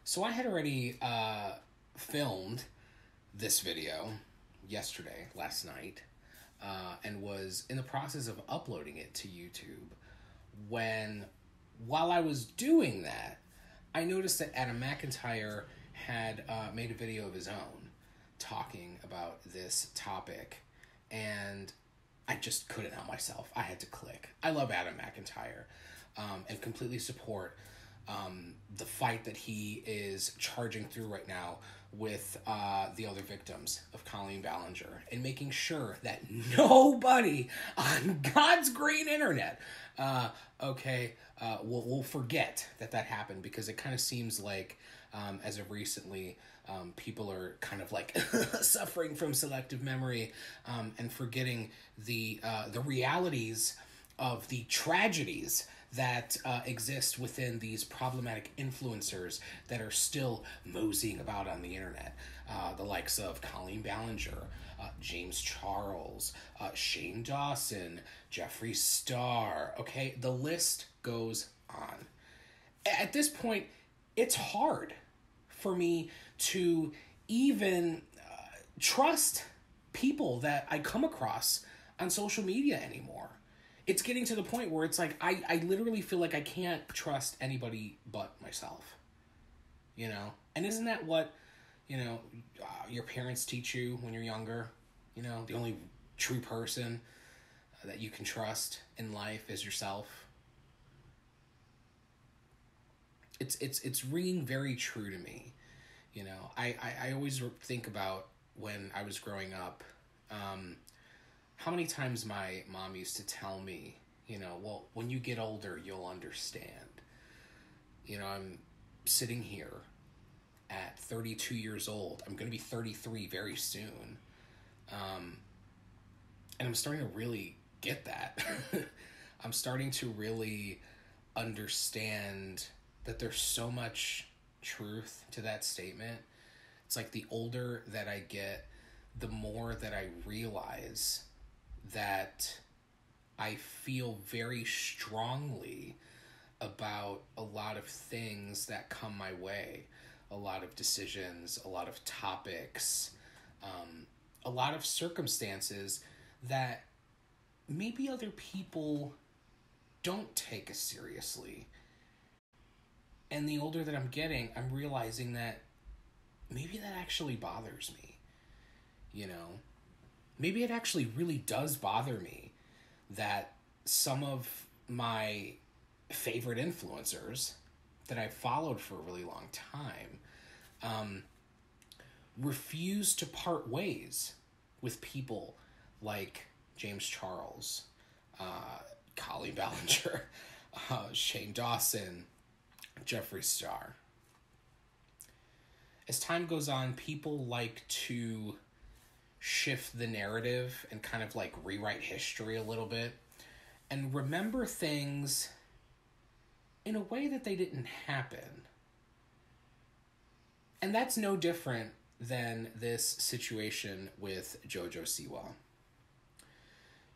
So I had already filmed this video last night, and was in the process of uploading it to YouTube while I was doing that, I noticed that Adam McIntyre had made a video of his own talking about this topic, and I just couldn't help myself. I had to click. I love Adam McIntyre, and completely support the fight that he is charging through right now with the other victims of Colleen Ballinger, and making sure that nobody on God's green internet will forget that happened, because it kind of seems like as of recently people are kind of like suffering from selective memory, and forgetting the realities of the tragedies that exist within these problematic influencers that are still moseying about on the internet. The likes of Colleen Ballinger, James Charles, Shane Dawson, Jeffree Star. Okay, the list goes on. At this point, it's hard for me to even trust people that I come across on social media anymore. It's getting to the point where it's like, I literally feel like I can't trust anybody but myself, you know? And isn't that what, your parents teach you when you're younger? The only true person that you can trust in life is yourself. It's ringing very true to me. I always think about when I was growing up, how many times my mom used to tell me, well, when you get older, you'll understand. I'm sitting here at 32 years old. I'm going to be 33 very soon. And I'm starting to really get that. I'm starting to really understand that there's so much truth to that statement. It's like the older that I get, the more that I realize that I feel very strongly about a lot of things that come my way, a lot of decisions, a lot of topics, a lot of circumstances that maybe other people don't take as seriously. And the older that I'm getting, I'm realizing that maybe that actually bothers me, Maybe it actually really does bother me that some of my favorite influencers that I've followed for a really long time refuse to part ways with people like James Charles, Colleen Ballinger, Shane Dawson, Jeffree Star. As time goes on, people like to shift the narrative and kind of like rewrite history a little bit and remember things in a way that they didn't happen. And that's no different than this situation with Jojo Siwa.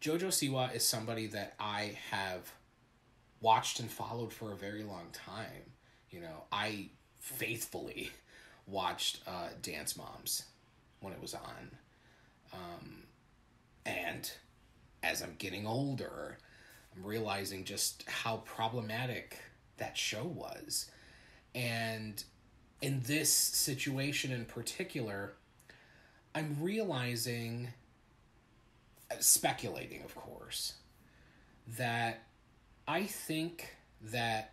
Jojo Siwa is somebody that I have watched and followed for a very long time. I faithfully watched Dance Moms when it was on. And as I'm getting older, I'm realizing just how problematic that show was. And in this situation in particular, I'm realizing, speculating of course, that I think that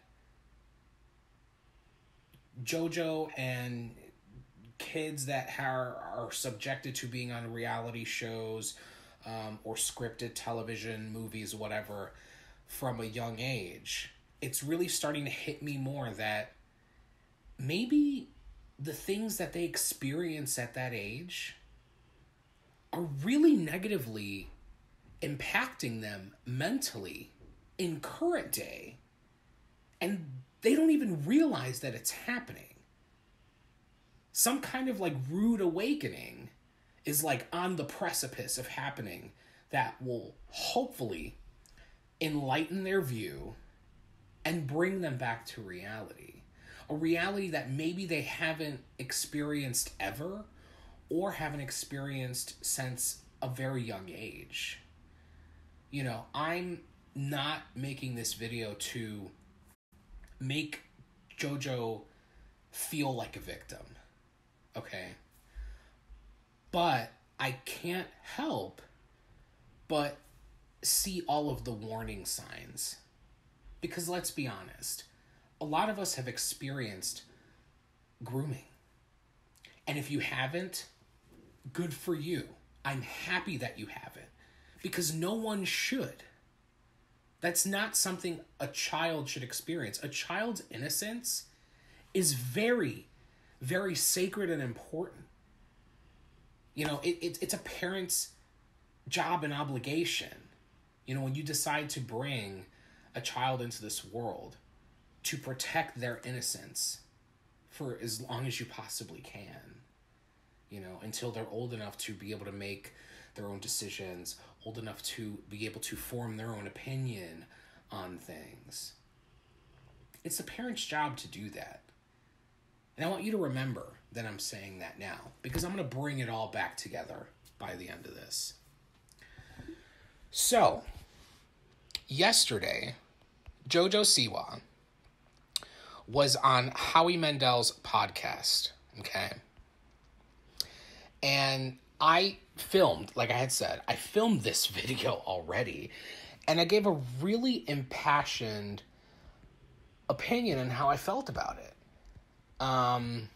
JoJo and kids that are subjected to being on reality shows or scripted television, movies, whatever, from a young age, it's really starting to hit me more that maybe the things that they experience at that age are really negatively impacting them mentally in current day, and they don't even realize that it's happening. Some kind of like rude awakening is like on the precipice of happening that will hopefully enlighten their view and bring them back to reality. a reality that maybe they haven't experienced ever or haven't experienced since a very young age. You know, I'm not making this video to make Jojo feel like a victim, okay? But I can't help but see all of the warning signs. Because let's be honest, a lot of us have experienced grooming. And if you haven't, good for you. I'm happy that you haven't. Because no one should. That's not something a child should experience. A child's innocence is very, very sacred and important. You know, it's a parent's job and obligation. You know, when you decide to bring a child into this world, to protect their innocence for as long as you possibly can. You know, until they're old enough to be able to make their own decisions, old enough to be able to form their own opinion on things. It's the parent's job to do that. And I want you to remember that I'm saying that now, because I'm going to bring it all back together by the end of this. So, yesterday, Jojo Siwa was on Howie Mandel's podcast, okay? And I filmed, like I had said, I filmed this video already, and I gave a really impassioned opinion on how I felt about it. And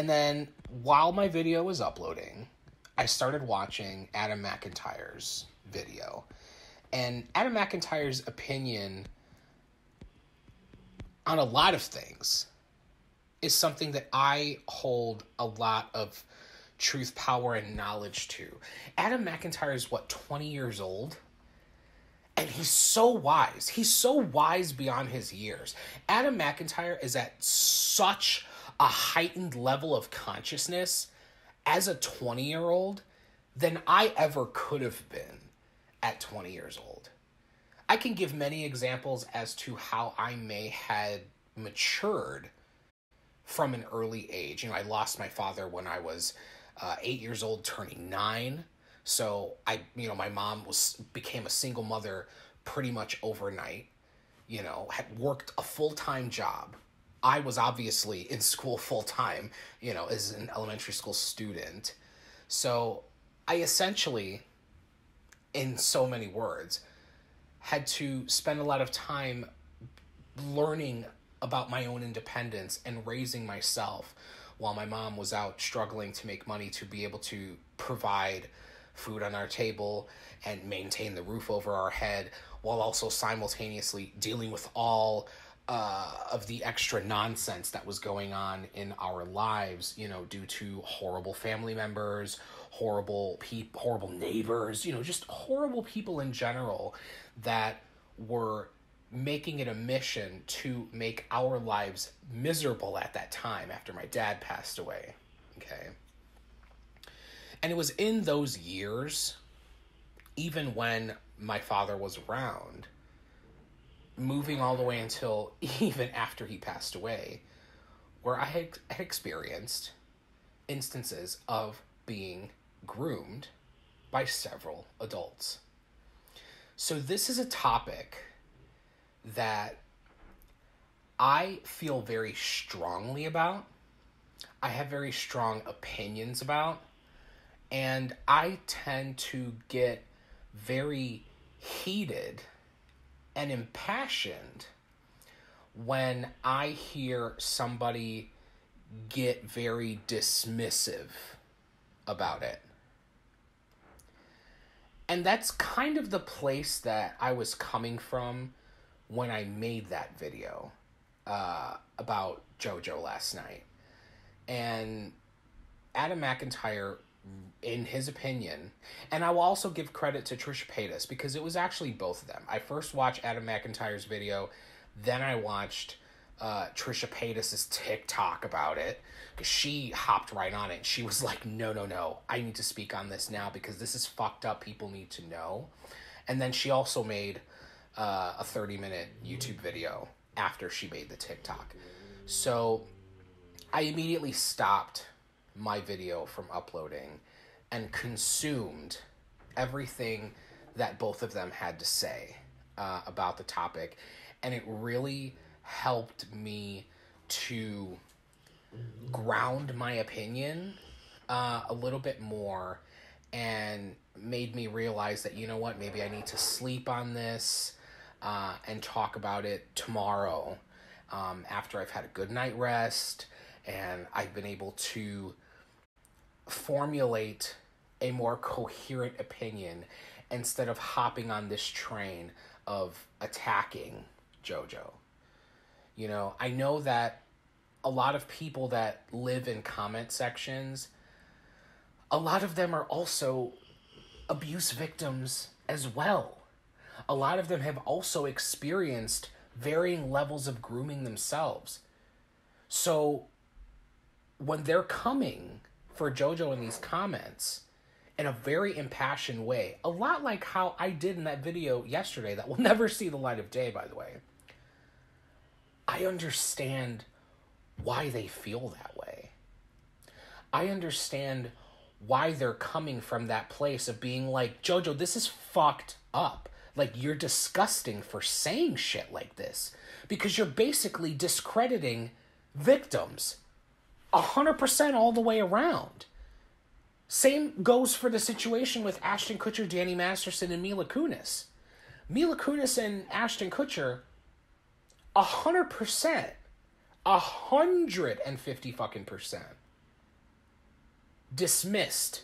then while my video was uploading, I started watching Adam McIntyre's video. And Adam McIntyre's opinion on a lot of things is something that I hold a lot of truth, power, and knowledge to. Adam McIntyre is, 20 years old? And he's so wise. He's so wise beyond his years. Adam McIntyre is at such a heightened level of consciousness as a 20-year-old than I ever could have been at 20 years old. I can give many examples as to how I may had matured from an early age. You know, I lost my father when I was 8 years old, turning 9. So my mom became a single mother pretty much overnight, you know, had worked a full-time job. I was obviously in school full-time, you know, as an elementary school student. So I essentially, in so many words, had to spend a lot of time learning about my own independence and raising myself while my mom was out struggling to make money to be able to provide food on our table and maintain the roof over our head, while also simultaneously dealing with all of the extra nonsense that was going on in our lives, you know, due to horrible family members, horrible neighbors, you know, just horrible people in general that were making it a mission to make our lives miserable at that time after my dad passed away, okay? And it was in those years, even when my father was around, moving all the way until even after he passed away, where I had experienced instances of being groomed by several adults. So this is a topic that I feel very strongly about. I have very strong opinions about. And I tend to get very heated and impassioned when I hear somebody get very dismissive about it. And that's kind of the place that I was coming from when I made that video about JoJo last night. And Adam McIntyre, in his opinion, and I will also give credit to Trisha Paytas, because it was actually both of them. I first watched Adam McIntyre's video, then I watched Trisha Paytas' TikTok about it, because she hopped right on it, and she was like, no, I need to speak on this now, because this is fucked up, people need to know. And then she also made a 30-minute YouTube video after she made the TikTok. So I immediately stopped my video from uploading and consumed everything that both of them had to say about the topic. And it really helped me to ground my opinion a little bit more, and made me realize that, you know what, maybe I need to sleep on this and talk about it tomorrow after I've had a good night rest and I've been able to formulate a more coherent opinion instead of hopping on this train of attacking Jojo. You know, I know that a lot of people that live in comment sections, a lot of them are also abuse victims as well. A lot of them have also experienced varying levels of grooming themselves. So when they're coming for Jojo in these comments in a very impassioned way, a lot like how I did in that video yesterday that will never see the light of day, by the way, I understand why they feel that way. I understand why they're coming from that place of being like, Jojo, this is fucked up. Like, you're disgusting for saying shit like this, because you're basically discrediting victims 100% all the way around. Same goes for the situation with Ashton Kutcher, Danny Masterson, and Mila Kunis. Mila Kunis and Ashton Kutcher, 100%, 150 fucking percent dismissed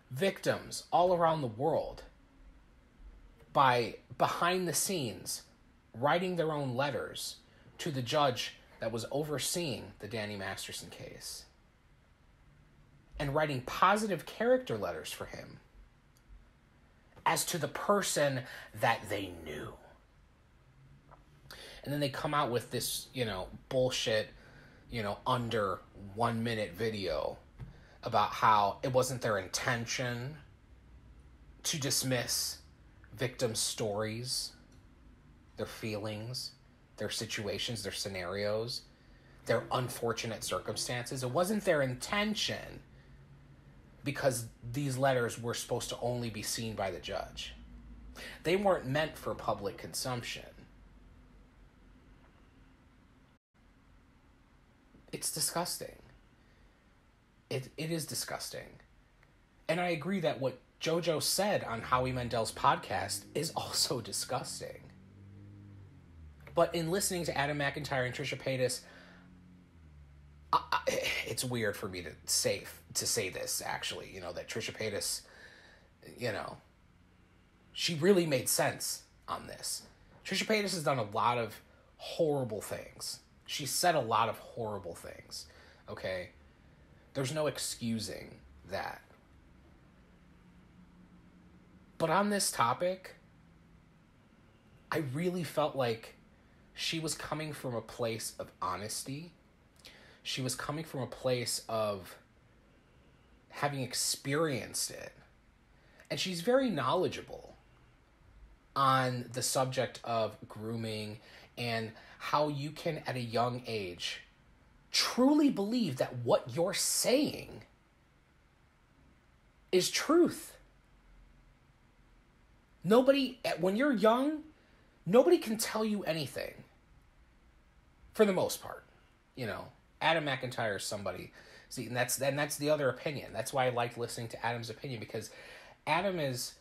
victims all around the world by behind the scenes writing their own letters to the judge that was overseeing the Danny Masterson case and writing positive character letters for him as to the person that they knew. And then they come out with this, bullshit, under 1 minute video about how it wasn't their intention to dismiss victims' stories, their feelings, their situations, their scenarios, their unfortunate circumstances. It wasn't their intention, because these letters were supposed to only be seen by the judge. They weren't meant for public consumption. It's disgusting. It is disgusting. And I agree that what Jojo said on Howie Mandel's podcast is also disgusting. But in listening to Adam McIntyre and Trisha Paytas, it's weird for me to say this, actually, that Trisha Paytas, she really made sense on this. Trisha Paytas has done a lot of horrible things. She said a lot of horrible things, okay? There's no excusing that. But on this topic, I really felt like she was coming from a place of honesty. She was coming from a place of having experienced it. And she's very knowledgeable on the subject of grooming and how you can, at a young age, truly believe that what you're saying is truth. When you're young, nobody can tell you anything, for the most part. Adam McIntyre is somebody. See, and that's the other opinion. That's why I like listening to Adam's opinion, because Adam is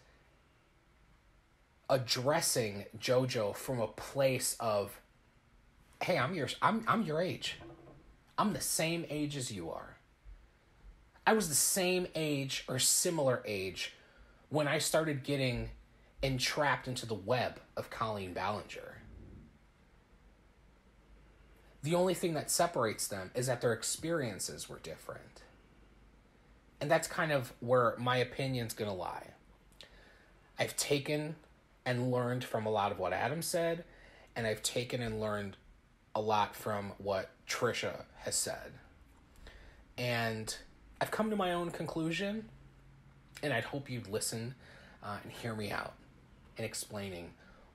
addressing Jojo from a place of, hey, I'm your age. I'm the same age as you are. I was the same age or similar age when I started getting entrapped into the web of Colleen Ballinger. The only thing that separates them is that their experiences were different. And that's kind of where my opinion's going to lie. I've taken and learned from a lot of what Adam said, and I've taken and learned a lot from what Trisha has said. And I've come to my own conclusion, and I'd hope you'd listen and hear me out in explaining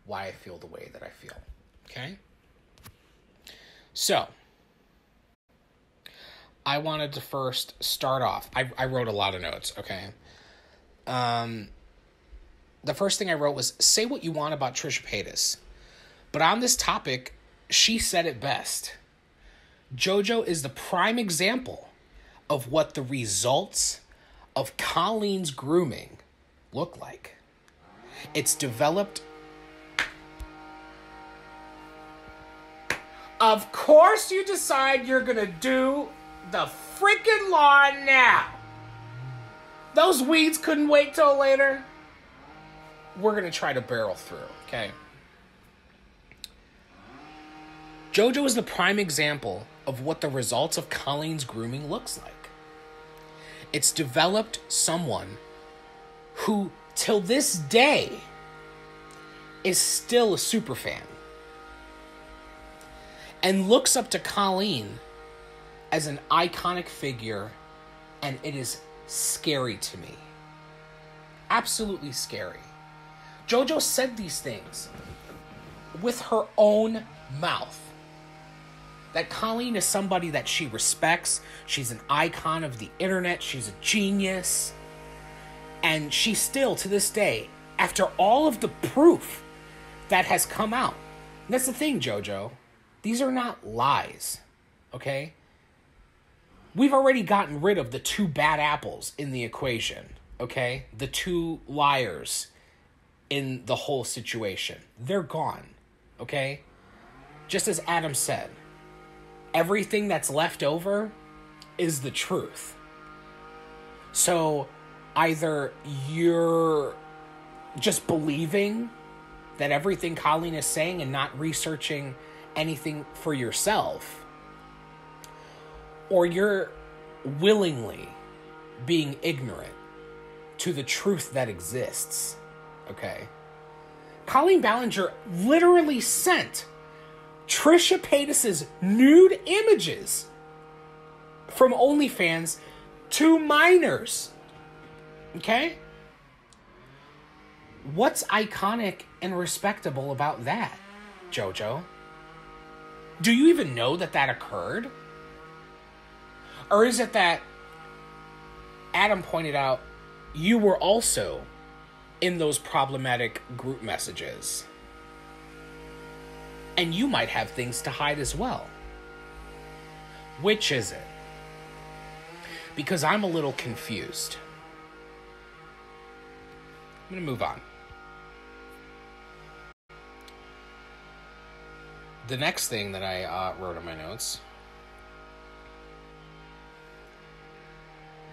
why I feel the way that I feel. Okay? So, I wanted to first start off. I wrote a lot of notes, okay? The first thing I wrote was, say what you want about Trisha Paytas, but on this topic, she said it best. Jojo is the prime example of what the results of Colleen's grooming look like. It's developed... Of course you decide you're gonna do the freaking lawn now. Those weeds couldn't wait till later. We're gonna try to barrel through, okay? Jojo is the prime example of what the results of Colleen's grooming looks like. It's developed someone who, till this day, is still a superfan and looks up to Colleen as an iconic figure, and it is scary to me. Absolutely scary. Jojo said these things with her own mouth. That Colleen is somebody that she respects. She's an icon of the internet. She's a genius. And she still, to this day, after all of the proof that has come out. And that's the thing, Jojo. These are not lies, okay? We've already gotten rid of the two bad apples in the equation, okay? The two liars in the whole situation. They're gone, okay? Just as Adam said, everything that's left over is the truth. So either you're just believing that everything Colleen is saying and not researching anything for yourself, or you're willingly being ignorant to the truth that exists, okay? Colleen Ballinger literally sent Trisha Paytas' nude images from OnlyFans to minors, okay? What's iconic and respectable about that, Jojo? Do you even know that that occurred? Or is it that Adam pointed out you were also in those problematic group messages? And you might have things to hide as well. Which is it? Because I'm a little confused. I'm going to move on. The next thing that I wrote in my notes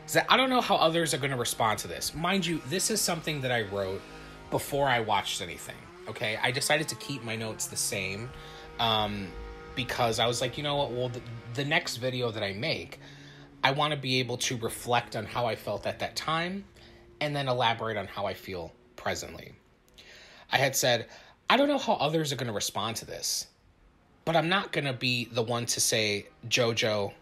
is that I don't know how others are going to respond to this. Mind you, this is something that I wrote before I watched anything, okay? I decided to keep my notes the same because I was like, you know what? Well, the next video that I make, I want to be able to reflect on how I felt at that time and then elaborate on how I feel presently. I had said, I don't know how others are going to respond to this, but I'm not going to be the one to say, Jojo,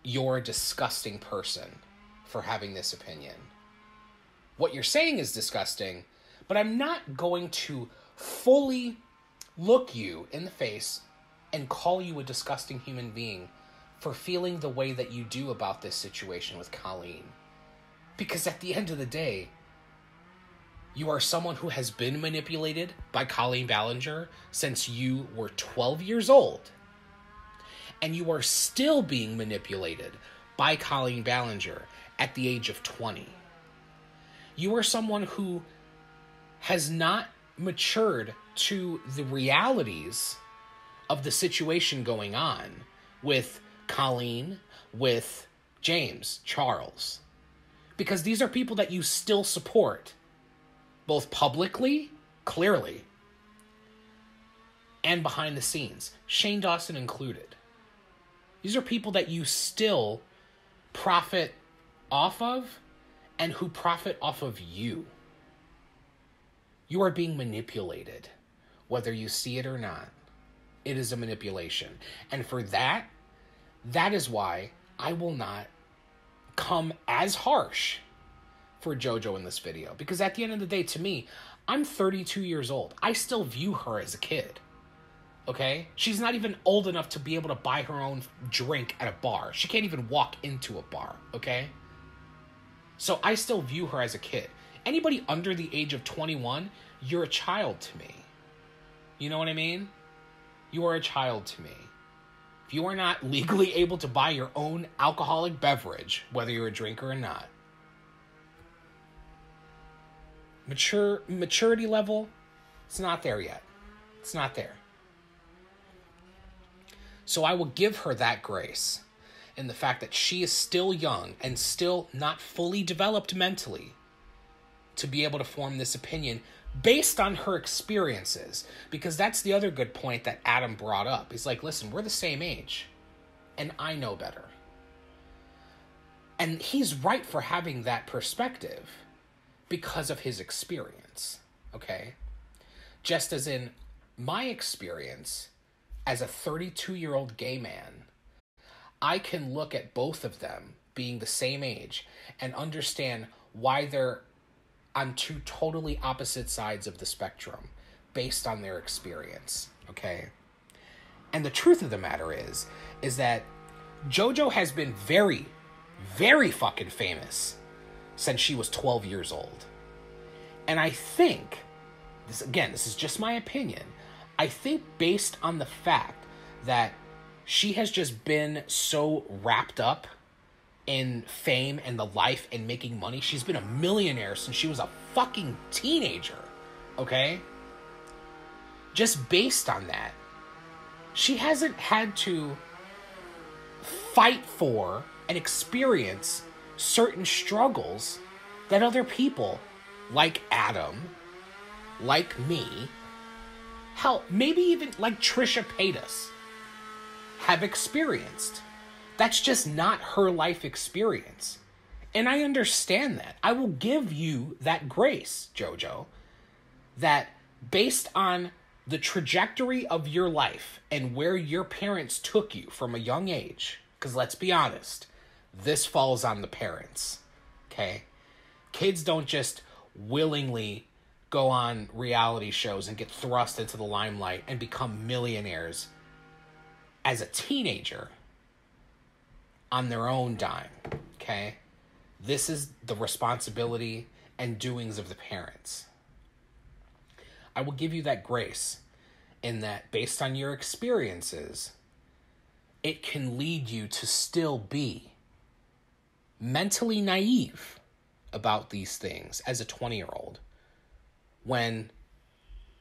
you're a disgusting person for having this opinion. What you're saying is disgusting, but I'm not going to fully look you in the face and call you a disgusting human being for feeling the way that you do about this situation with Colleen. Because at the end of the day, you are someone who has been manipulated by Colleen Ballinger since you were 12 years old. And you are still being manipulated by Colleen Ballinger at the age of 20. You are someone who has not matured to the realities of the situation going on with Colleen, with James, Charles. Because these are people that you still support, both publicly, clearly, and behind the scenes, Shane Dawson included. These are people that you still profit off of and who profit off of you. You are being manipulated, whether you see it or not. It is a manipulation. And for that, that is why I will not come as harsh for Jojo in this video. Because at the end of the day, to me, I'm 32 years old. I still view her as a kid. Okay? She's not even old enough to be able to buy her own drink at a bar. She can't even walk into a bar, okay? So I still view her as a kid. Anybody under the age of 21, you're a child to me. You know what I mean? You are a child to me. If you are not legally able to buy your own alcoholic beverage, whether you're a drinker or not, maturity level, it's not there yet. It's not there. So I will give her that grace in the fact that she is still young and still not fully developed mentally to be able to form this opinion based on her experiences. Because that's the other good point that Adam brought up. He's like, listen, we're the same age and I know better. And he's right for having that perspective because of his experience, okay? Just as in my experience as a 32-year-old gay man, I can look at both of them being the same age and understand why they're on two totally opposite sides of the spectrum based on their experience, okay? And the truth of the matter is that Jojo has been very, very fucking famous since she was 12 years old. And I think, this is just my opinion, I think based on the fact that she has just been so wrapped up in fame and the life and making money. She's been a millionaire since she was a fucking teenager, okay? Just based on that, she hasn't had to fight for and experience certain struggles that other people, like Adam, like me, hell, maybe even like Trisha Paytas, have experienced. That's just not her life experience. And I understand that. I will give you that grace, Jojo, that based on the trajectory of your life and where your parents took you from a young age, because let's be honest, this falls on the parents, okay? Kids don't just willingly go on reality shows and get thrust into the limelight and become millionaires as a teenager on their own dime, okay? This is the responsibility and doings of the parents. I will give you that grace in that based on your experiences, it can lead you to still be mentally naive about these things as a 20-year-old. When,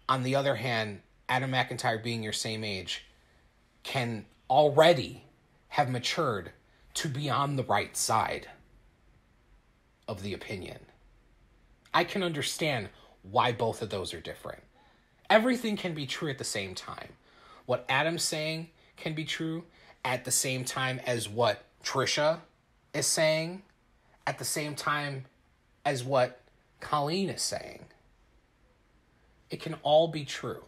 on the other hand, Adam McIntyre being your same age can already have matured to be on the right side of the opinion. I can understand why both of those are different. Everything can be true at the same time. What Adam's saying can be true at the same time as what Trisha is saying, at the same time as what Colleen is saying. It can all be true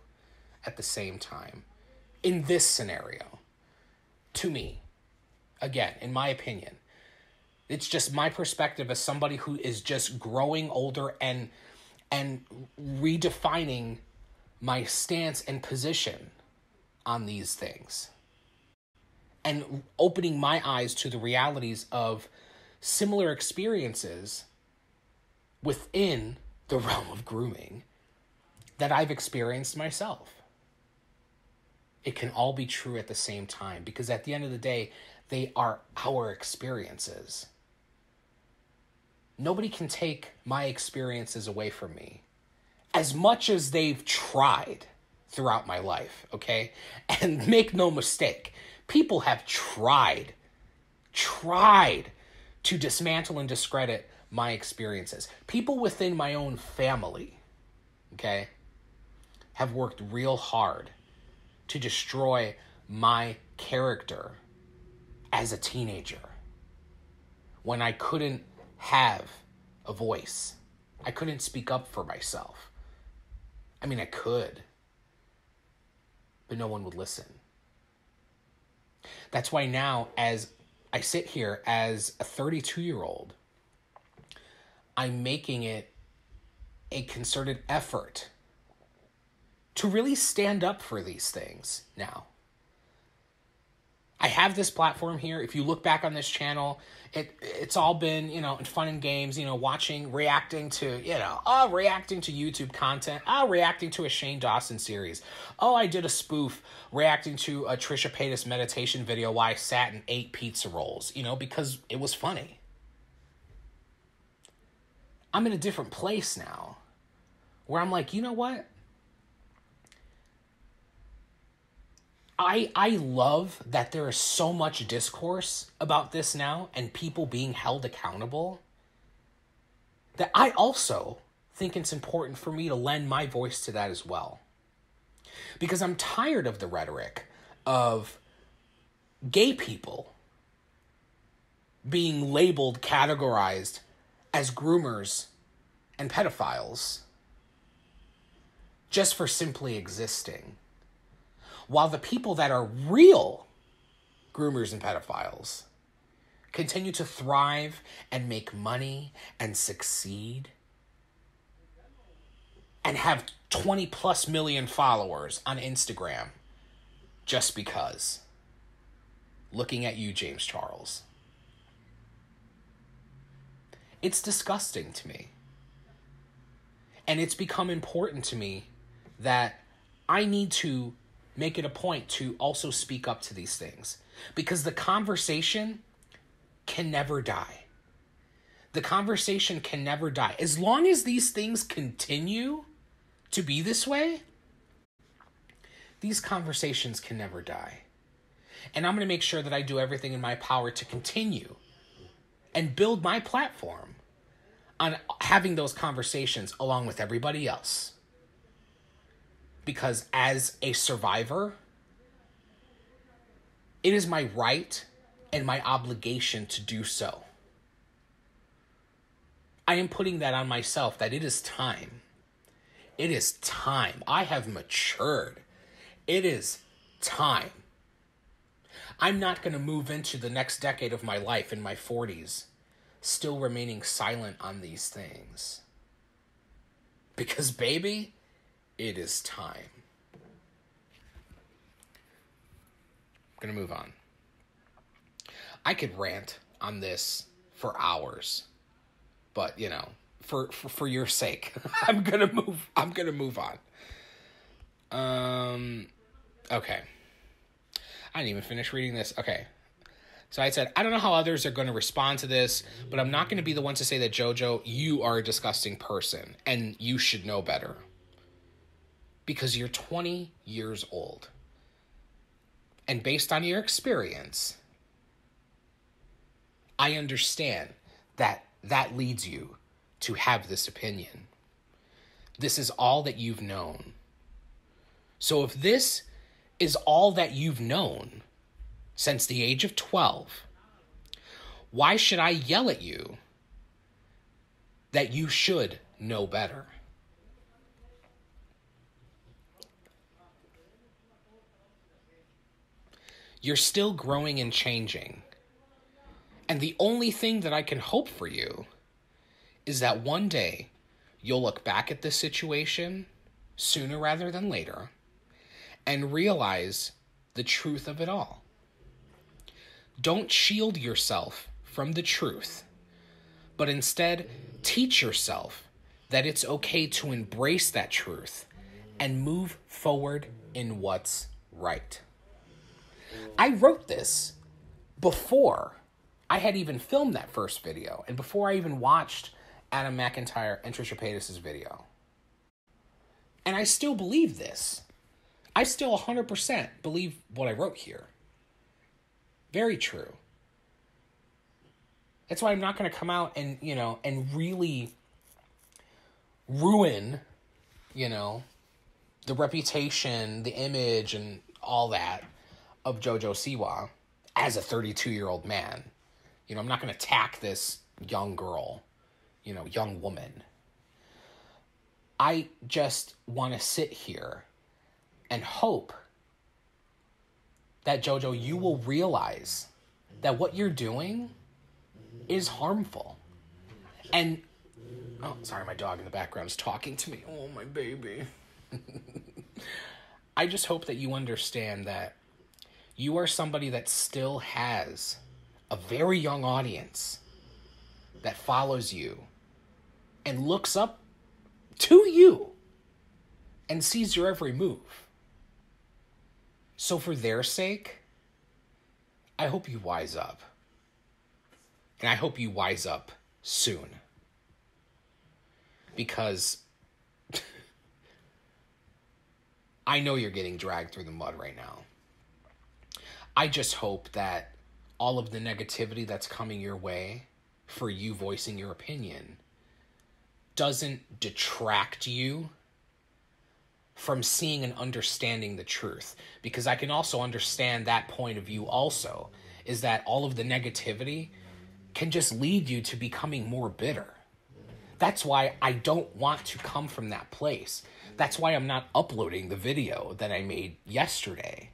at the same time in this scenario. To me, again, in my opinion, it's just my perspective as somebody who is just growing older and redefining my stance and position on these things. And opening my eyes to the realities of similar experiences within the realm of grooming that I've experienced myself. It can all be true at the same time because at the end of the day, they are our experiences. Nobody can take my experiences away from me as much as they've tried throughout my life, okay? And make no mistake, people have tried to dismantle and discredit my experiences. People within my own family, okay, have worked real hard to destroy my character as a teenager when I couldn't have a voice. I couldn't speak up for myself. I mean, I could, but no one would listen. That's why now, as I sit here as a 32-year-old, I'm making it a concerted effort to really stand up for these things now. I have this platform here. If you look back on this channel, it's all been, fun and games, reacting to YouTube content, reacting to a Shane Dawson series. Oh, I did a spoof reacting to a Trisha Paytas meditation video while I sat and ate pizza rolls, because it was funny. I'm in a different place now where I'm like, you know what? I love that there is so much discourse about this now and people being held accountable that I also think it's important for me to lend my voice to that as well. Because I'm tired of the rhetoric of gay people being labeled, categorized as groomers and pedophiles just for simply existing. While the people that are real groomers and pedophiles continue to thrive and make money and succeed and have 20 plus million followers on Instagram just because. Looking at you, James Charles. It's disgusting to me. And it's become important to me that I need to make it a point to also speak up to these things. Because the conversation can never die. The conversation can never die. As long as these things continue to be this way, these conversations can never die. And I'm going to make sure that I do everything in my power to continue and build my platform on having those conversations along with everybody else. Because as a survivor, it is my right and my obligation to do so. I am putting that on myself, that it is time. It is time. I have matured. It is time. I'm not going to move into the next decade of my life in my 40s still remaining silent on these things. Because, baby, it is time. I'm going to move on. I could rant on this for hours. But, for your sake, I'm going to move on. Okay. I didn't even finish reading this. Okay. So I said, I don't know how others are going to respond to this, but I'm not going to be the one to say that, Jojo, you are a disgusting person and you should know better. Because you're 20 years old. And based on your experience, I understand that that leads you to have this opinion. This is all that you've known. So if this is all that you've known since the age of 12, why should I yell at you that you should know better? You're still growing and changing. And the only thing that I can hope for you is that one day you'll look back at this situation sooner rather than later and realize the truth of it all. Don't shield yourself from the truth, but instead teach yourself that it's okay to embrace that truth and move forward in what's right. I wrote this before I had even filmed that first video and before I even watched Adam McIntyre and Trisha Paytas' video. And I still believe this. I still 100% believe what I wrote here. Very true. That's why I'm not going to come out and, and really ruin, the reputation, the image, and all that of Jojo Siwa as a 32-year-old man. I'm not going to attack this young girl, young woman. I just want to sit here and hope that, Jojo, you will realize that what you're doing is harmful. And, oh, sorry, my dog in the background is talking to me. Oh, my baby. I just hope that you understand that you are somebody that still has a very young audience that follows you and looks up to you and sees your every move. So for their sake, I hope you wise up. And I hope you wise up soon. Because I know you're getting dragged through the mud right now. I just hope that all of the negativity that's coming your way for you voicing your opinion doesn't detract you from seeing and understanding the truth. Because I can also understand that point of view also, is that all of the negativity can just lead you to becoming more bitter. That's why I don't want to come from that place. That's why I'm not uploading the video that I made yesterday.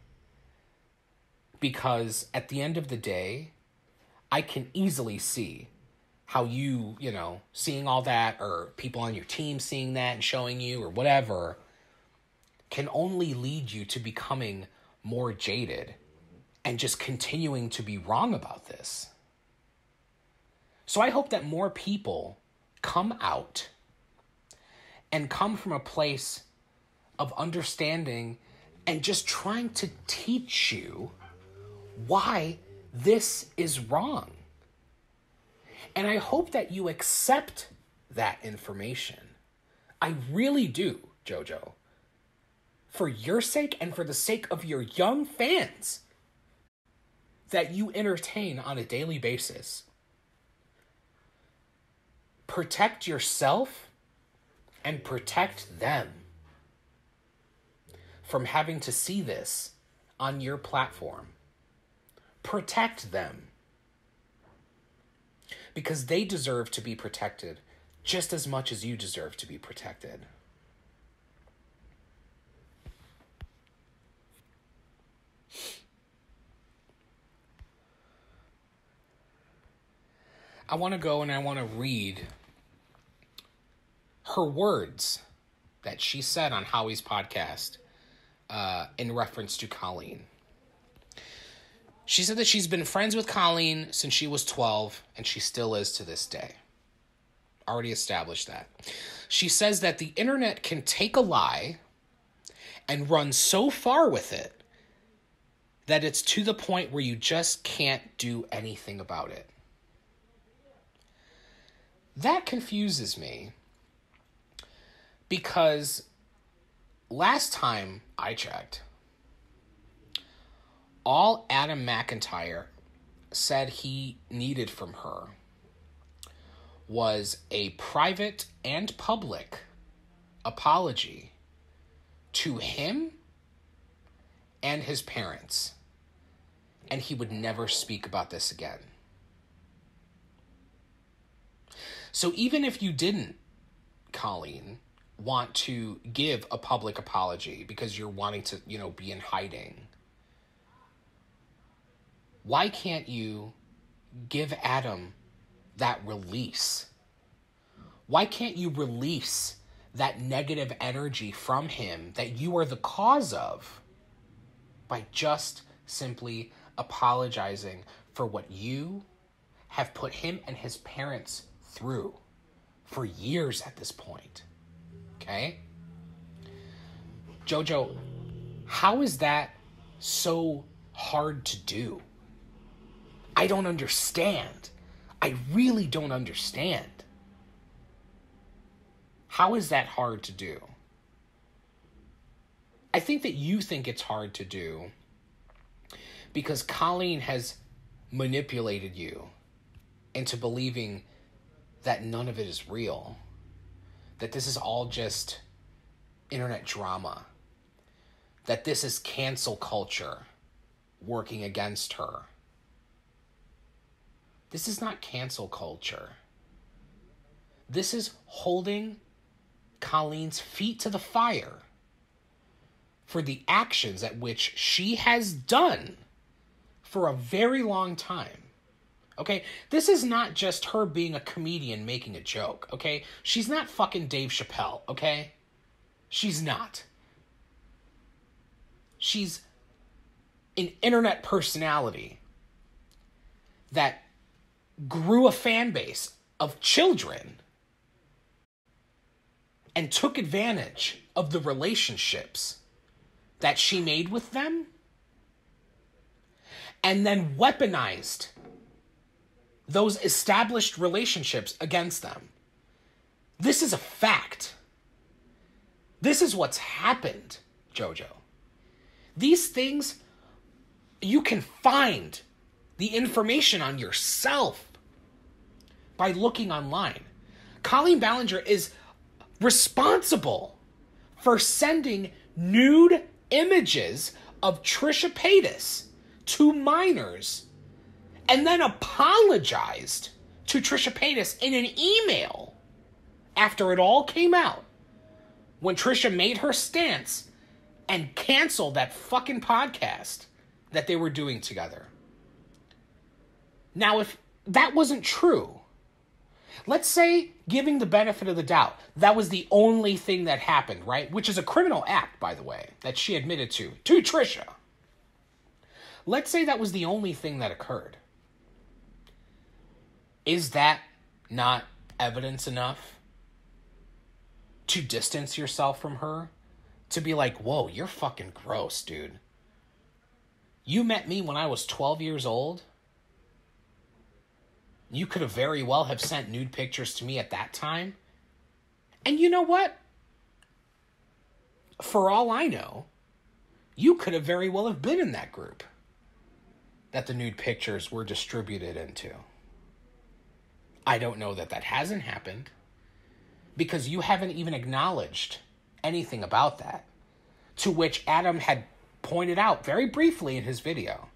Because at the end of the day, I can easily see how you, seeing all that, or people on your team seeing that and showing you, or whatever, can only lead you to becoming more jaded and just continuing to be wrong about this. So I hope that more people come out and come from a place of understanding and just trying to teach you why this is wrong. And I hope that you accept that information. I really do, Jojo. For your sake and for the sake of your young fans that you entertain on a daily basis. Protect yourself and protect them from having to see this on your platform. Protect them. Because they deserve to be protected just as much as you deserve to be protected. I want to go and I want to read her words that she said on Howie's podcast in reference to Colleen. She said that she's been friends with Colleen since she was 12, and she still is to this day. Already established that. She says that the internet can take a lie and run so far with it that it's to the point where you just can't do anything about it. That confuses me because last time I checked, all Adam McIntyre said he needed from her was a private and public apology to him and his parents, and he would never speak about this again. So even if you didn't, Colleen, want to give a public apology because you're wanting to, be in hiding, why can't you give Adam that release? Why can't you release that negative energy from him that you are the cause of by just simply apologizing for what you have put him and his parents through for years at this point? Okay? Jojo, how is that so hard to do? I don't understand. I really don't understand. How is that hard to do? I think that you think it's hard to do because Colleen has manipulated you into believing that none of it is real, that this is all just internet drama, that this is cancel culture working against her. This is not cancel culture. This is holding Colleen's feet to the fire for the actions at which she has done for a very long time. Okay? This is not just her being a comedian making a joke, okay? She's not fucking Dave Chappelle, okay? She's not. She's an internet personality that grew a fan base of children and took advantage of the relationships that she made with them and then weaponized those established relationships against them. This is a fact. This is what's happened, Jojo. These things, you can find the information on yourself by looking online. Colleen Ballinger is responsible for sending nude images of Trisha Paytas to minors and then apologized to Trisha Paytas in an email after it all came out, when Trisha made her stance and canceled that fucking podcast that they were doing together. Now, if that wasn't true, let's say, giving the benefit of the doubt, that was the only thing that happened, right? Which is a criminal act, by the way, that she admitted to Trisha. Let's say that was the only thing that occurred. Is that not evidence enough to distance yourself from her? To be like, whoa, you're fucking gross, dude. You met me when I was 12 years old. You could have very well have sent nude pictures to me at that time. And you know what? For all I know, you could have very well have been in that group that the nude pictures were distributed into. I don't know that hasn't happened, because you haven't even acknowledged anything about that, to which Adam had pointed out very briefly in his video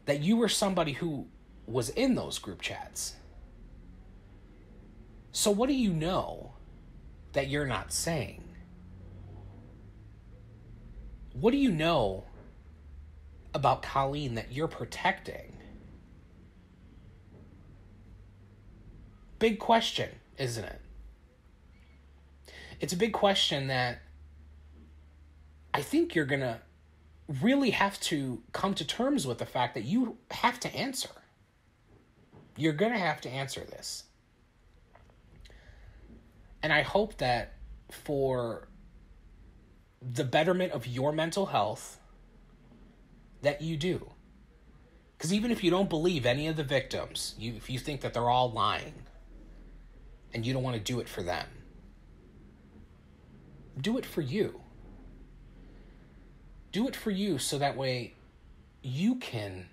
that you were somebody who was in those group chats. So what do you know that you're not saying? What do you know about Colleen that you're protecting? Big question, isn't it? It's a big question that I think you're going to really have to come to terms with the fact that you have to answer. You're going to have to answer this. And I hope that for the betterment of your mental health, that you do. Because even if you don't believe any of the victims, if you think that they're all lying, and you don't want to do it for them, do it for you. Do it for you so that way you can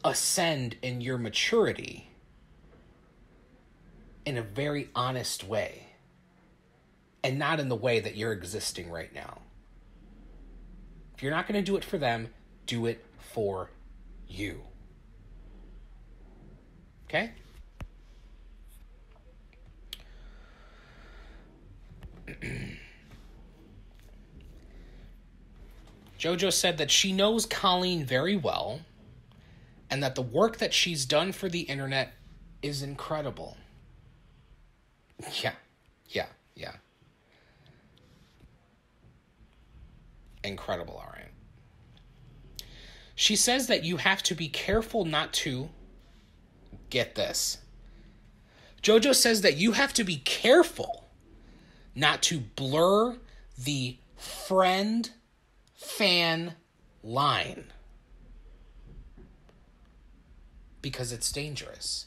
ascend in your maturity in a very honest way, and not in the way that you're existing right now. If you're not going to do it for them, do it for you. Okay? Jojo said that she knows Colleen very well and that the work that she's done for the internet is incredible. Yeah. Incredible, all right. She says that you have to be careful not to, get this, Jojo says that you have to be careful not to blur the friend-fan line, because it's dangerous.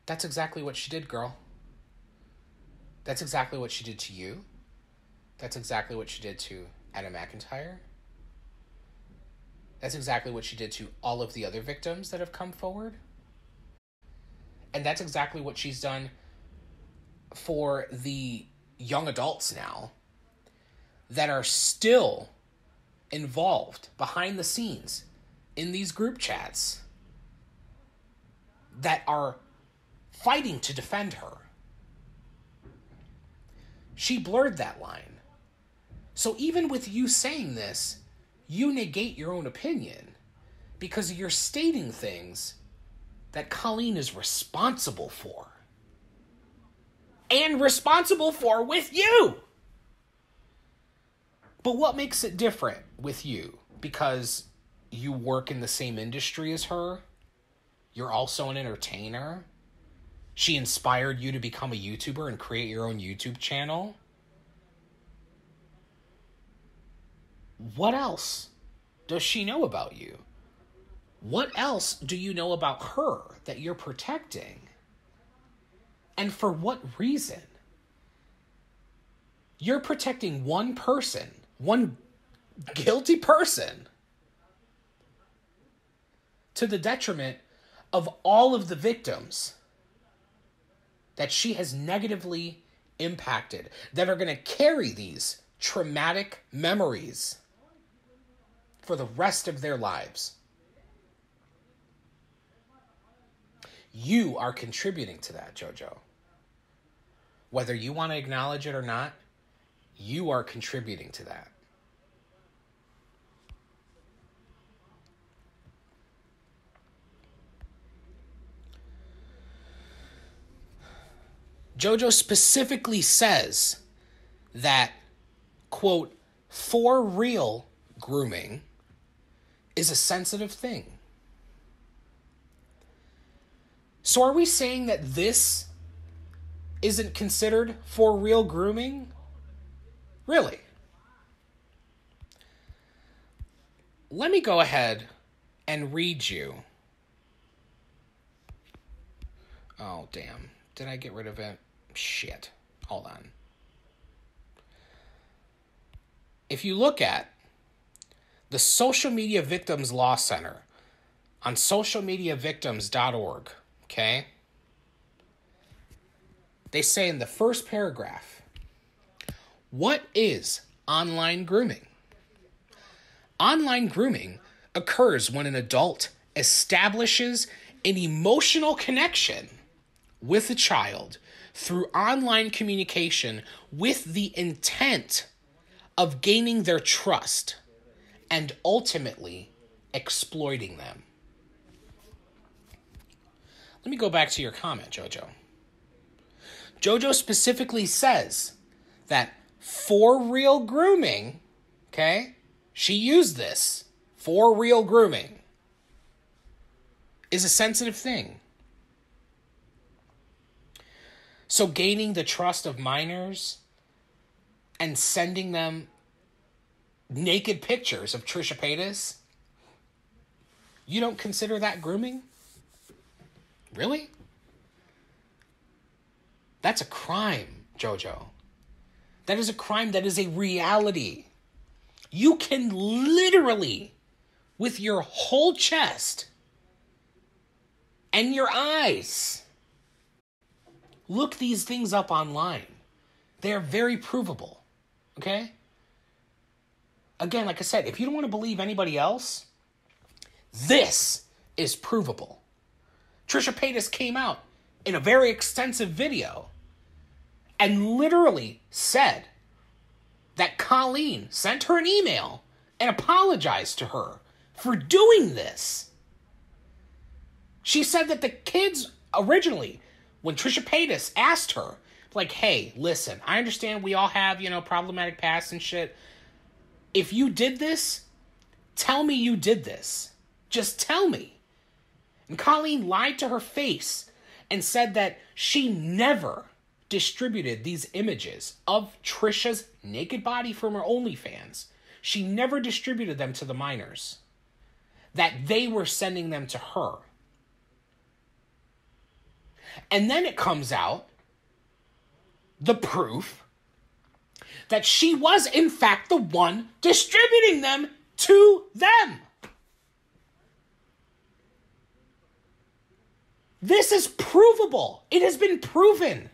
That's exactly what she did, girl. That's exactly what she did to you. That's exactly what she did to Adam McIntyre. That's exactly what she did to all of the other victims that have come forward. And that's exactly what she's done for the young adults now that are still involved behind the scenes in these group chats that are fighting to defend her. She blurred that line. So even with you saying this, you negate your own opinion because you're stating things that Colleen is responsible for. And responsible for with you. But what makes it different with you? Because you work in the same industry as her? You're also an entertainer? She inspired you to become a YouTuber and create your own YouTube channel? What else does she know about you? What else do you know about her that you're protecting? And for what reason? You're protecting one person, one guilty person, to the detriment of all of the victims that she has negatively impacted, that are going to carry these traumatic memories for the rest of their lives. You are contributing to that, Jojo. Whether you want to acknowledge it or not, you are contributing to that. Jojo specifically says that, quote, for real grooming is a sensitive thing. So are we saying that this isn't considered for real grooming? Really? Let me go ahead and read you. Oh, damn. Did I get rid of it? Shit. Hold on. If you look at the Social Media Victims Law Center on socialmediavictims.org, okay? They say in the first paragraph, what is online grooming? Online grooming occurs when an adult establishes an emotional connection with a child through online communication with the intent of gaining their trust and ultimately exploiting them. Let me go back to your comment, Jojo. Jojo specifically says that for real grooming, okay, she used this, for real grooming, is a sensitive thing. So gaining the trust of minors and sending them naked pictures of Trisha Paytas, you don't consider that grooming? Really? That's a crime, Jojo. That is a crime. That is a reality. You can literally, with your whole chest and your eyes, look these things up online. They are very provable. Okay? Again, like I said, if you don't want to believe anybody else, this is provable. Trisha Paytas came out in a very extensive video and literally said that Colleen sent her an email and apologized to her for doing this. She said that the kids originally, when Trisha Paytas asked her, like, hey, listen, I understand we all have, problematic pasts and shit. If you did this, tell me you did this. Just tell me. And Colleen lied to her face and said that she never distributed these images of Trisha's naked body from her OnlyFans. She never distributed them to the minors. That they were sending them to her. And then it comes out, the proof, that she was in fact the one distributing them to them. This is provable. It has been proven.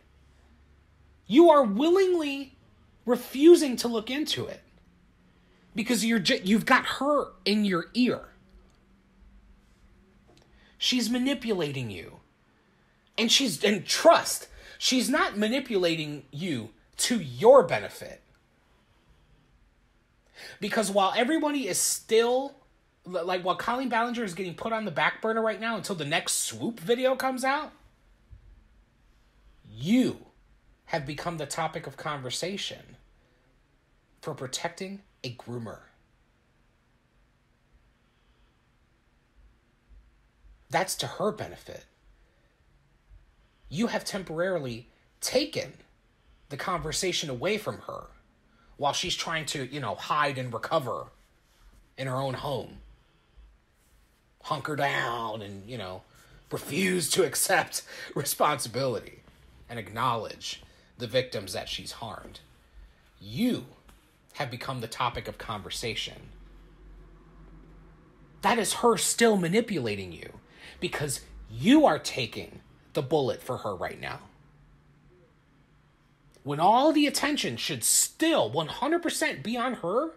You are willingly refusing to look into it because you've got her in your ear. She's manipulating you. And trust, she's not manipulating you to your benefit. Because while everybody is still, while Colleen Ballinger is getting put on the back burner right now until the next swoop video comes out, you have become the topic of conversation for protecting a groomer. That's to her benefit. You have temporarily taken the conversation away from her while she's trying to, hide and recover in her own home. Hunker down and, refuse to accept responsibility and acknowledge the victims that she's harmed. You have become the topic of conversation. That is her still manipulating you because you are taking the bullet for her right now. When all the attention should still 100% be on her,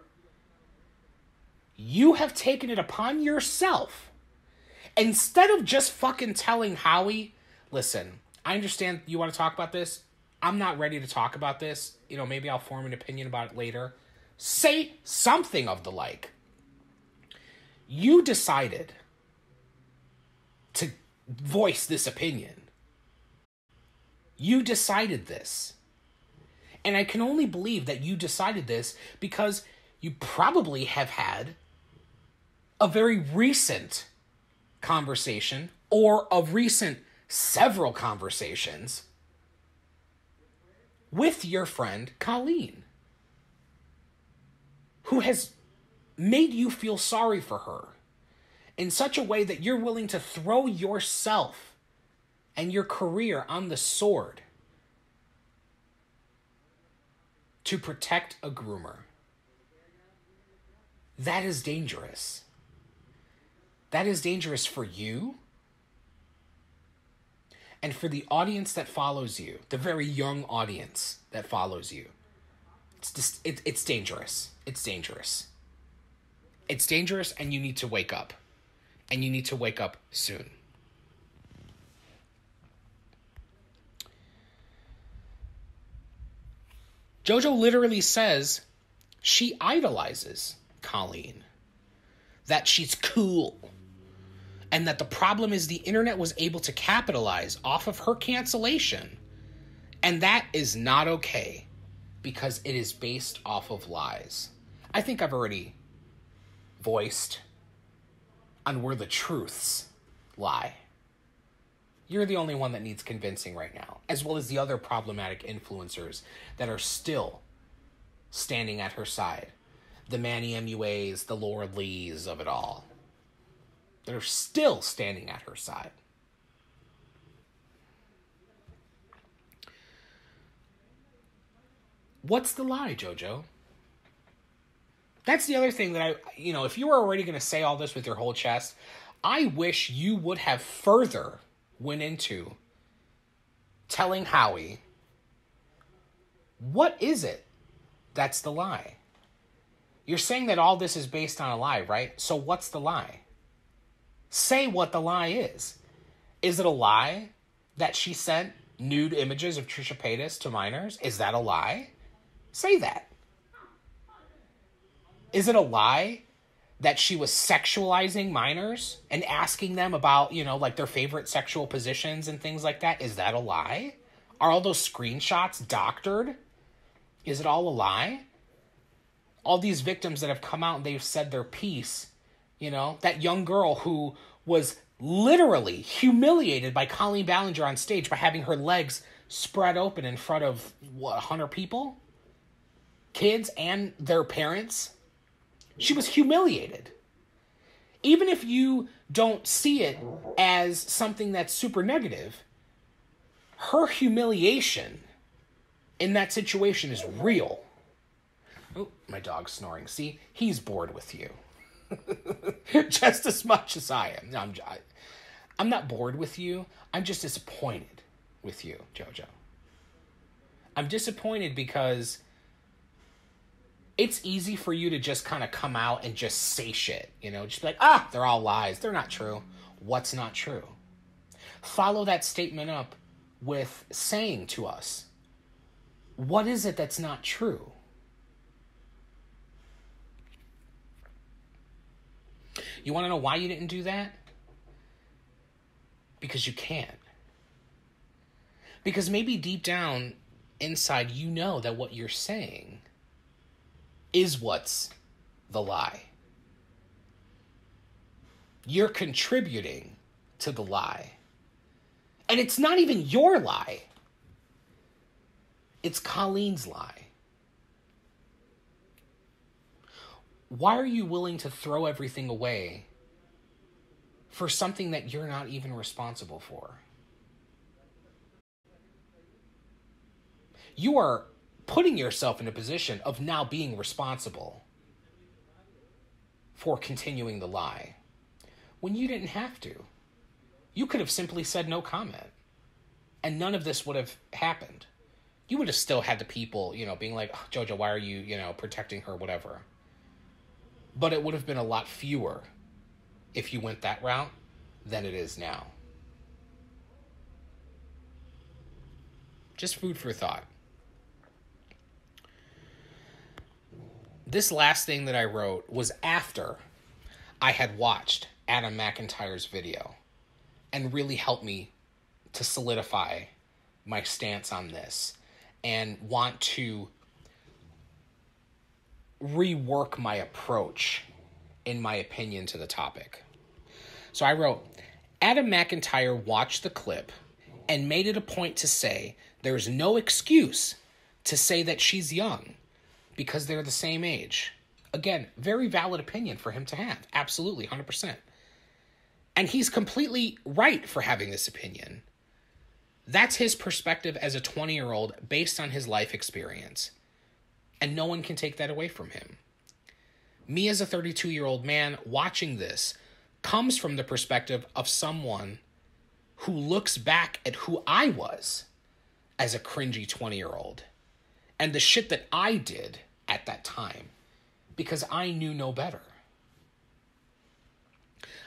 you have taken it upon yourself. Instead of just fucking telling Howie, listen, I understand you want to talk about this. I'm not ready to talk about this. Maybe I'll form an opinion about it later. Say something of the like. You decided to voice this opinion. You decided this. And I can only believe that you decided this because you probably have had a very recent conversation or of recent several conversations with your friend Colleen, who has made you feel sorry for her in such a way that you're willing to throw yourself and your career on the sword to protect a groomer. That is dangerous. That is dangerous for you and for the audience that follows you, the very young audience that follows you. It's dangerous. It's dangerous. It's dangerous, and you need to wake up. And you need to wake up soon. Jojo literally says she idolizes Colleen. That she's cool. And that the problem is the internet was able to capitalize off of her cancellation. And that is not okay. Because it is based off of lies. I think I've already voiced on where the truths lie. You're the only one that needs convincing right now, as well as the other problematic influencers that are still standing at her side. The Manny MUAs, the Laura Lees of it all. That are still standing at her side. What's the lie, Jojo? That's the other thing that if you were already going to say all this with your whole chest, I wish you would have further went into telling Howie, what is it that's the lie? You're saying that all this is based on a lie, right? So what's the lie? Say what the lie is. Is it a lie that she sent nude images of Trisha Paytas to minors? Is that a lie? Say that. Is it a lie that she was sexualizing minors and asking them about, their favorite sexual positions and things like that? Is that a lie? Are all those screenshots doctored? Is it all a lie? All these victims that have come out and they've said their piece, that young girl who was literally humiliated by Colleen Ballinger on stage by having her legs spread open in front of, 100 people? Kids and their parents? She was humiliated. Even if you don't see it as something that's super negative, her humiliation in that situation is real. Oh, my dog's snoring. See, he's bored with you. Just as much as I am. No, I'm not bored with you. I'm just disappointed with you, Jojo. I'm disappointed because it's easy for you to just kind of come out and just say shit, just be like, they're all lies. They're not true. What's not true? Follow that statement up with saying to us, what is it that's not true? You want to know why you didn't do that? Because you can't. Because maybe deep down inside, that what you're saying is what's the lie. You're contributing to the lie. And it's not even your lie. It's Colleen's lie. Why are you willing to throw everything away for something that you're not even responsible for? You are putting yourself in a position of now being responsible for continuing the lie when you didn't have to. You could have simply said no comment, and none of this would have happened. You would have still had the people, being like, oh, Jojo, why are you, protecting her, whatever. But it would have been a lot fewer if you went that route than it is now. Just food for thought. This last thing that I wrote was after I had watched Adam McIntyre's video and really helped me to solidify my stance on this and want to rework my approach in my opinion to the topic. So I wrote, Adam McIntyre watched the clip and made it a point to say there's no excuse to say that she's young because they're the same age. Again, very valid opinion for him to have. Absolutely, 100%. And he's completely right for having this opinion. That's his perspective as a 20-year-old based on his life experience. And no one can take that away from him. Me as a 32-year-old man watching this comes from the perspective of someone who looks back at who I was as a cringy 20-year-old and the shit that I did at that time because I knew no better.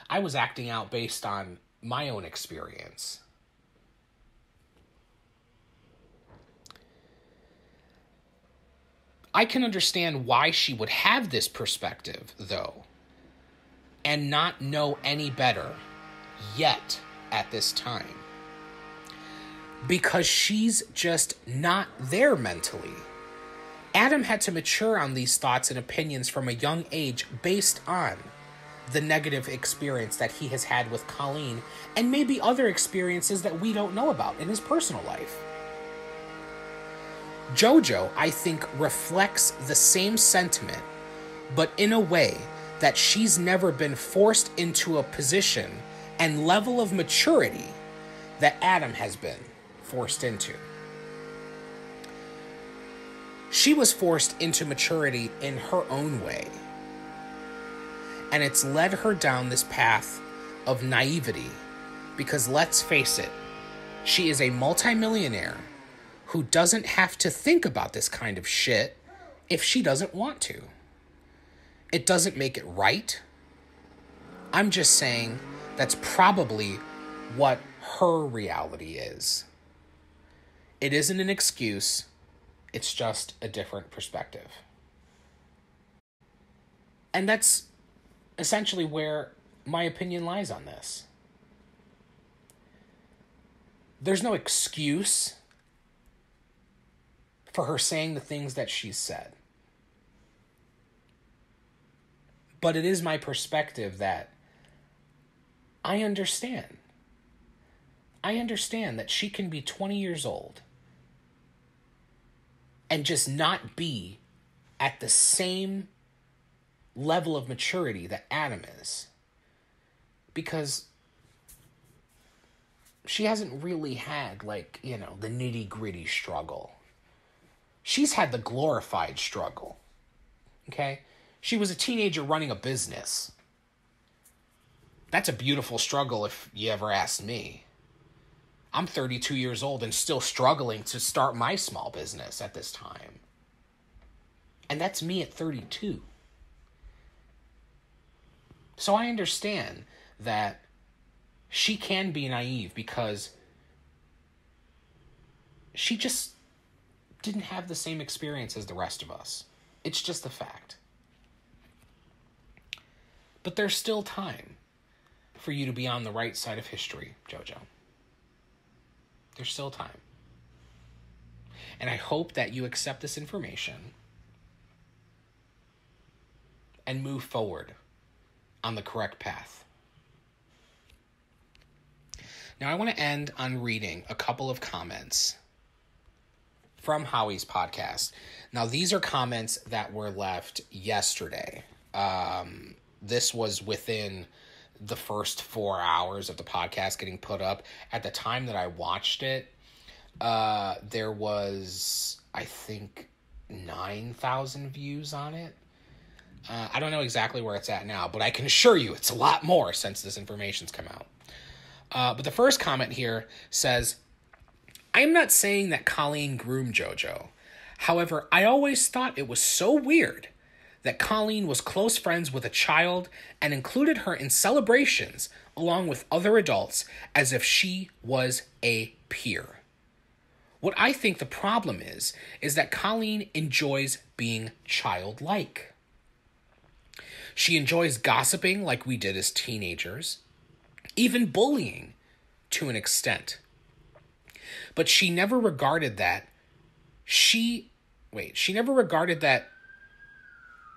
I was acting out based on my own experience. I can understand why she would have this perspective, though, and not know any better yet at this time. Because she's just not there mentally. Adam had to mature on these thoughts and opinions from a young age based on the negative experience that he has had with Colleen and maybe other experiences that we don't know about in his personal life. Jojo, I think, reflects the same sentiment, but in a way that she's never been forced into a position and level of maturity that Adam has been forced into. She was forced into maturity in her own way. And it's led her down this path of naivety because, let's face it, she is a multimillionaire who doesn't have to think about this kind of shit if she doesn't want to. It doesn't make it right. I'm just saying that's probably what her reality is. It isn't an excuse. It's just a different perspective. And that's essentially where my opinion lies on this. There's no excuse for her saying the things that she's said. But it is my perspective that I understand. I understand that she can be 20 years old and just not be at the same level of maturity that Adam is. Because she hasn't really had, the nitty-gritty struggle. She's had the glorified struggle, okay? She was a teenager running a business. That's a beautiful struggle if you ever asked me. I'm 32 years old and still struggling to start my small business at this time. And that's me at 32. So I understand that she can be naive because she just didn't have the same experience as the rest of us. It's just a fact. But there's still time for you to be on the right side of history, Jojo. There's still time. And I hope that you accept this information and move forward on the correct path. Now, I want to end on reading a couple of comments from Howie's podcast. Now, these are comments that were left yesterday. This was within the first 4 hours of the podcast getting put up. At the time that I watched it, there was, I think, 9,000 views on it. I don't know exactly where it's at now, but I can assure you it's a lot more since this information's come out. But the first comment here says, I am not saying that Colleen groomed Jojo. However, I always thought it was so weird that Colleen was close friends with a child and included her in celebrations along with other adults as if she was a peer. What I think the problem is that Colleen enjoys being childlike. She enjoys gossiping like we did as teenagers, even bullying to an extent. But she never regarded that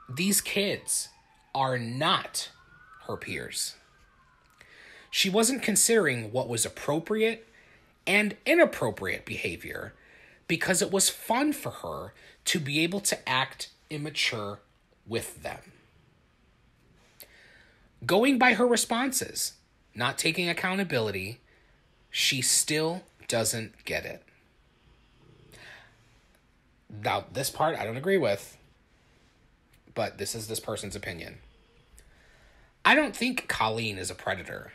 these kids are not her peers. She wasn't considering what was appropriate and inappropriate behavior because it was fun for her to be able to act immature with them. Going by her responses, not taking accountability, she still doesn't get it. Now, this part I don't agree with, but this is this person's opinion. I don't think Colleen is a predator.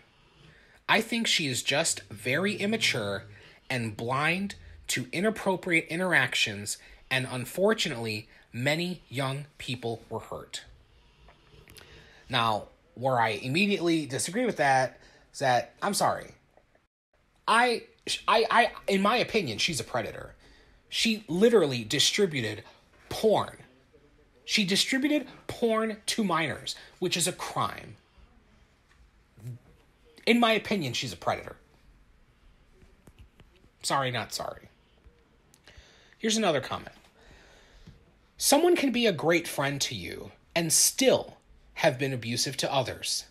I think she is just very immature and blind to inappropriate interactions, and unfortunately, many young people were hurt. Now, where I immediately disagree with that is that, I'm sorry. I in my opinion, she's a predator. She literally distributed porn. She distributed porn to minors, which is a crime. In my opinion, she's a predator. Sorry, not sorry. Here's another comment. Someone can be a great friend to you and still have been abusive to others.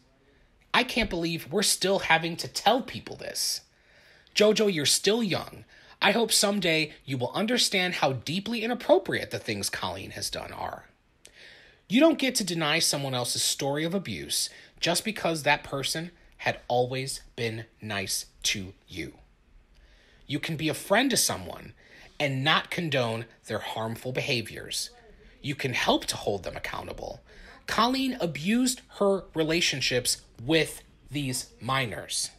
I can't believe we're still having to tell people this. Jojo, you're still young. I hope someday you will understand how deeply inappropriate the things Colleen has done are. You don't get to deny someone else's story of abuse just because that person had always been nice to you. You can be a friend to someone and not condone their harmful behaviors. You can help to hold them accountable. Colleen abused her relationships with these minors.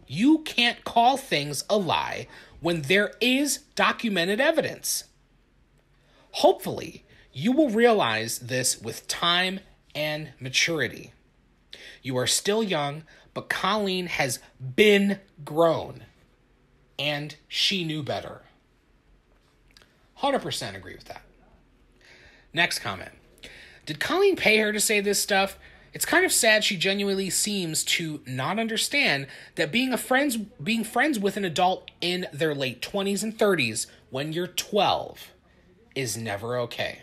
You can't call things a lie when there is documented evidence. Hopefully, you will realize this with time and maturity. You are still young, but Colleen has been grown, and she knew better. 100% agree with that. Next comment. Did Colleen pay her to say this stuff? It's kind of sad she genuinely seems to not understand that being friends with an adult in their late 20s and 30s when you're 12 is never okay.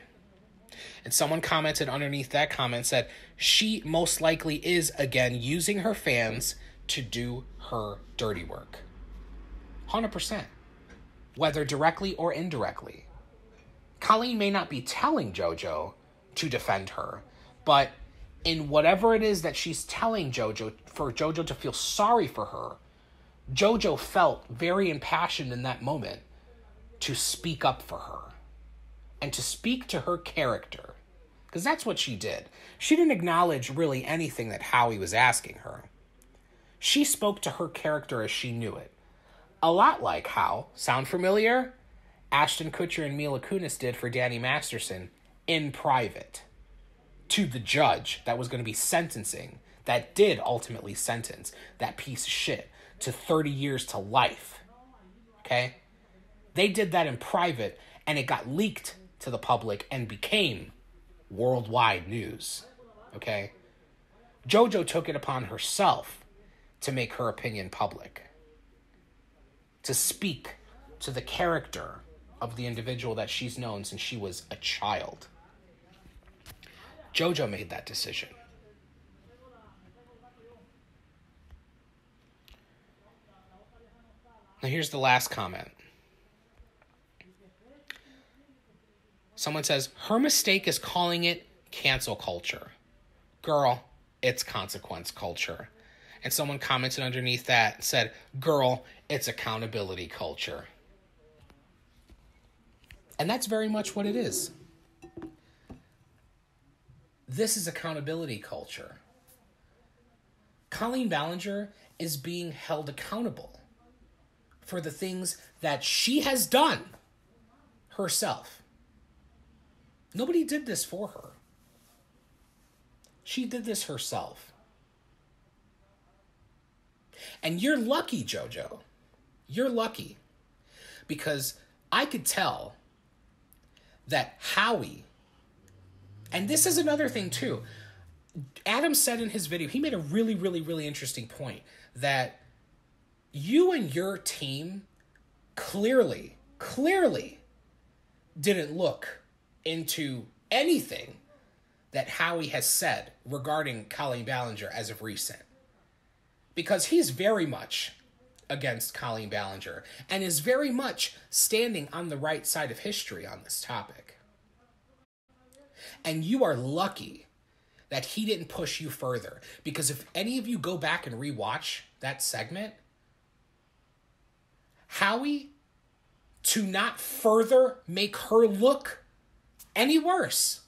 And someone commented underneath that comment said, she most likely is, again, using her fans to do her dirty work. 100%. Whether directly or indirectly. Colleen may not be telling Jojo to defend her, but in whatever it is that she's telling Jojo, for Jojo to feel sorry for her, Jojo felt very impassioned in that moment to speak up for her and to speak to her character. Because that's what she did. She didn't acknowledge really anything that Howie was asking her. She spoke to her character as she knew it. A lot like how, sound familiar? Ashton Kutcher and Mila Kunis did for Danny Masterson in private. To the judge that was going to be sentencing, that did ultimately sentence that piece of shit to 30 years to life. Okay? They did that in private, and it got leaked to the public and became worldwide news. Okay? Jojo took it upon herself to make her opinion public. To speak to the character of the individual that she's known since she was a child. Jojo made that decision. Now here's the last comment. Someone says, her mistake is calling it cancel culture. Girl, it's consequence culture. And someone commented underneath that and said, girl, it's accountability culture. And that's very much what it is. This is accountability culture. Colleen Ballinger is being held accountable for the things that she has done herself. Nobody did this for her. She did this herself. And you're lucky, Jojo. You're lucky. Because I could tell that Howie, and this is another thing too, Adam said in his video, he made a really, really, really interesting point that you and your team clearly didn't look into anything that Howie has said regarding Colleen Ballinger as of recent. Because he's very much against Colleen Ballinger and is very much standing on the right side of history on this topic. And you are lucky that he didn't push you further. Because if any of you go back and rewatch that segment, Howie, to not further make her look any worse,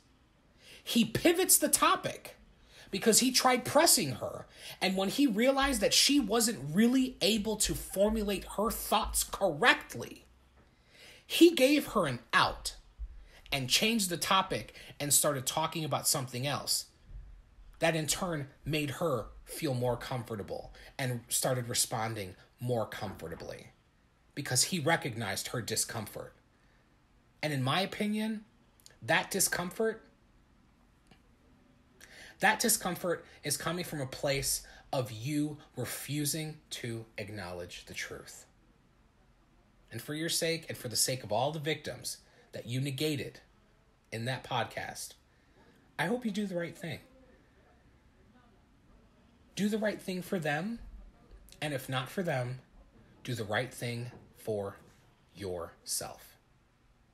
he pivots the topic because he tried pressing her. And when he realized that she wasn't really able to formulate her thoughts correctly, he gave her an out and changed the topic and started talking about something else. That in turn made her feel more comfortable and started responding more comfortably because he recognized her discomfort. And in my opinion, that discomfort is coming from a place of you refusing to acknowledge the truth. And for your sake, and for the sake of all the victims that you negated in that podcast, I hope you do the right thing. Do the right thing for them, and if not for them, do the right thing for yourself.